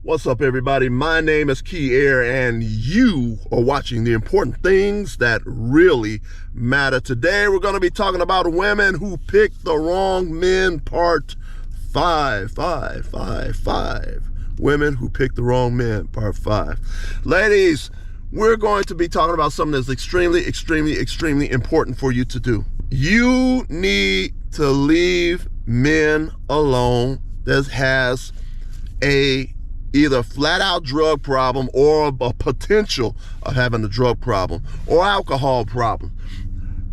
What's up, everybody? My name is Key Air, and you are watching the important things that really matter. Today, we're going to be talking about women who picked the wrong men, part 5. Women who picked the wrong men, part 5. Ladies, we're going to be talking about something that's extremely important for you to do. You need to leave men alone that has either flat out drug problem or a potential of having a drug problem or alcohol problem.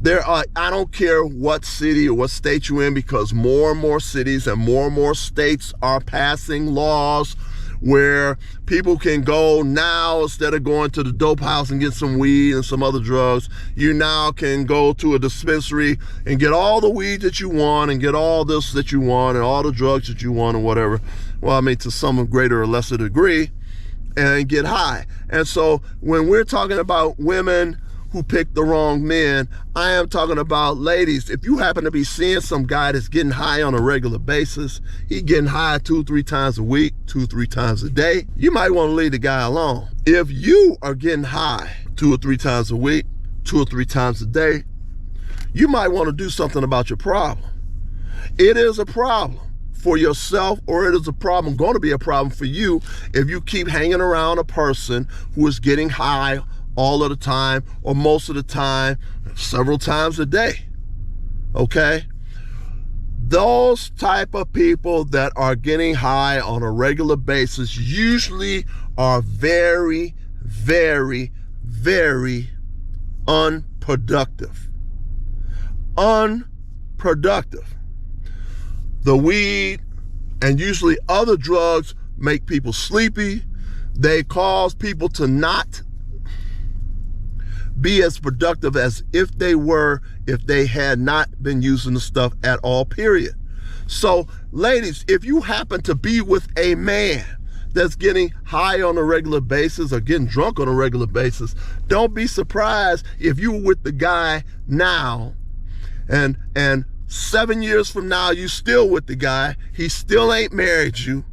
I don't care what city or what state you're in, because more and more cities and more states are passing laws where people can go now, instead of going to the dope house and get some weed and some other drugs, you now can go to a dispensary and get all the weed that you want and get all this that you want and all the drugs that you want and whatever. Well, I mean, to some greater or lesser degree, and get high. And so when we're talking about women who pick the wrong men, I am talking about ladies. If you happen to be seeing some guy that's getting high on a regular basis, he getting high 2-3 times a week, 2-3 times a day, you might want to leave the guy alone. If you are getting high 2 or 3 times a week, 2 or 3 times a day, you might want to do something about your problem. It is a problem for yourself, or it is going to be a problem for you if you keep hanging around a person who is getting high all of the time, or most of the time, several times a day. Okay? Those type of people that are getting high on a regular basis usually are very unproductive. The weed and usually other drugs make people sleepy. They cause people to not be as productive as if they had not been using the stuff at all, period. So, ladies, if you happen to be with a man that's getting high on a regular basis or getting drunk on a regular basis, don't be surprised if you're with the guy now and 7 years from now, you still with the guy. He still ain't married you.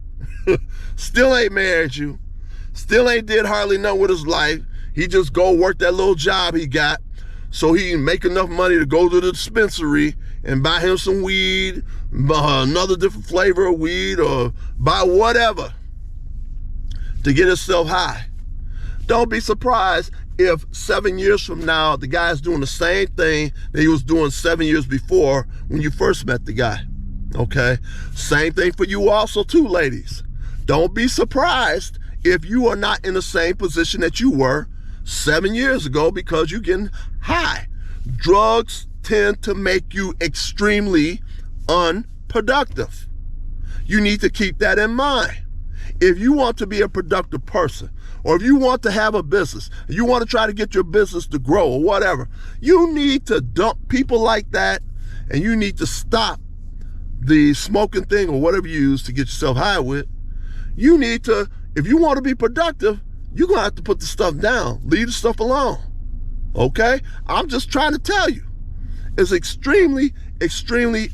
Still ain't did hardly nothing with his life. He just go work that little job he got so he can make enough money to go to the dispensary and buy him some weed, another different flavor of weed, or buy whatever to get himself high. Don't be surprised if 7 years from now, the guy's doing the same thing that he was doing 7 years before when you first met the guy, okay? Same thing for you also too, ladies. Don't be surprised if you are not in the same position that you were 7 years ago because you're getting high. Drugs tend to make you extremely unproductive. You need to keep that in mind. If you want to be a productive person, or if you want to have a business, you want to try to get your business to grow or whatever, you need to dump people like that, and you need to stop the smoking thing or whatever you use to get yourself high with. You need to, if you want to be productive, you're going to have to put the stuff down. Leave the stuff alone. Okay? I'm just trying to tell you. It's extremely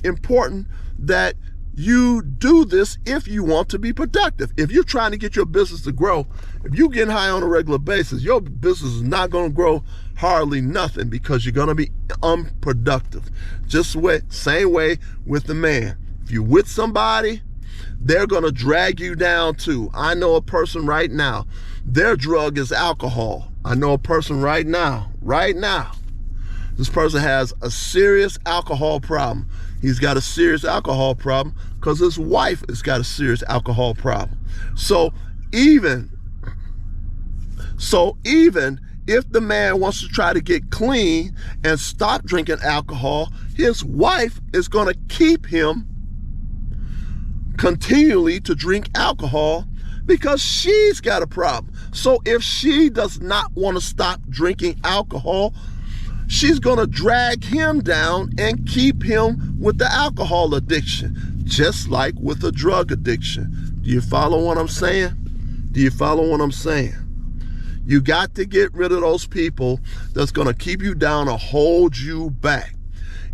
important that you do this if you want to be productive. If you're trying to get your business to grow, if you're getting high on a regular basis, your business is not going to grow hardly nothing, because you're going to be unproductive. Just same way with the man. If you're with somebody, they're going to drag you down too. I know a person right now, their drug is alcohol. I know a person right now, this person has a serious alcohol problem. He's got a serious alcohol problem because his wife has got a serious alcohol problem. So even if the man wants to try to get clean and stop drinking alcohol, his wife is going to keep him continually to drink alcohol because she's got a problem. So if she does not want to stop drinking alcohol, she's going to drag him down and keep him with the alcohol addiction, just like with a drug addiction. Do you follow what I'm saying? You got to get rid of those people that's going to keep you down or hold you back.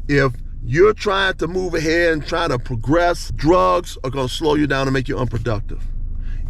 If you're trying to move ahead and trying to progress, drugs are going to slow you down and make you unproductive.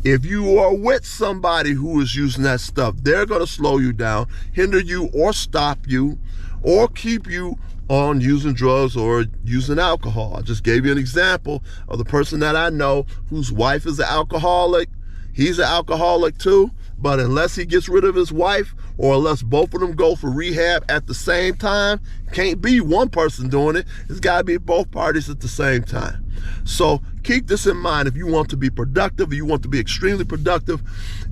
If you are with somebody who is using that stuff, they're going to slow you down, hinder you, or stop you, or keep you on using drugs or using alcohol. I just gave you an example of the person that I know whose wife is an alcoholic. He's an alcoholic too, but unless he gets rid of his wife, or unless both of them go for rehab at the same time, can't be one person doing it. It's got to be both parties at the same time. So keep this in mind if you want to be productive, you want to be extremely productive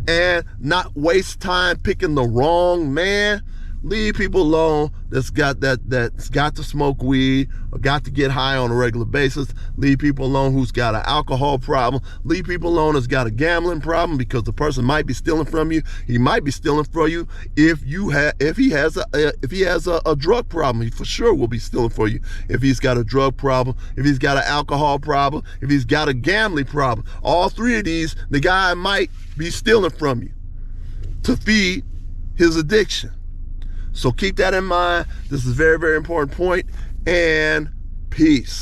and not waste time picking the wrong man. Leave people alone that's got to smoke weed or got to get high on a regular basis. Leave people alone who's got an alcohol problem. Leave people alone that's got a gambling problem, because the person might be stealing from you. He might be stealing from you if he has a drug problem. He for sure will be stealing for you if he's got a drug problem, if he's got an alcohol problem, if he's got a gambling problem. All three of these, the guy might be stealing from you to feed his addiction. So keep that in mind. This is a very, very important point, and peace.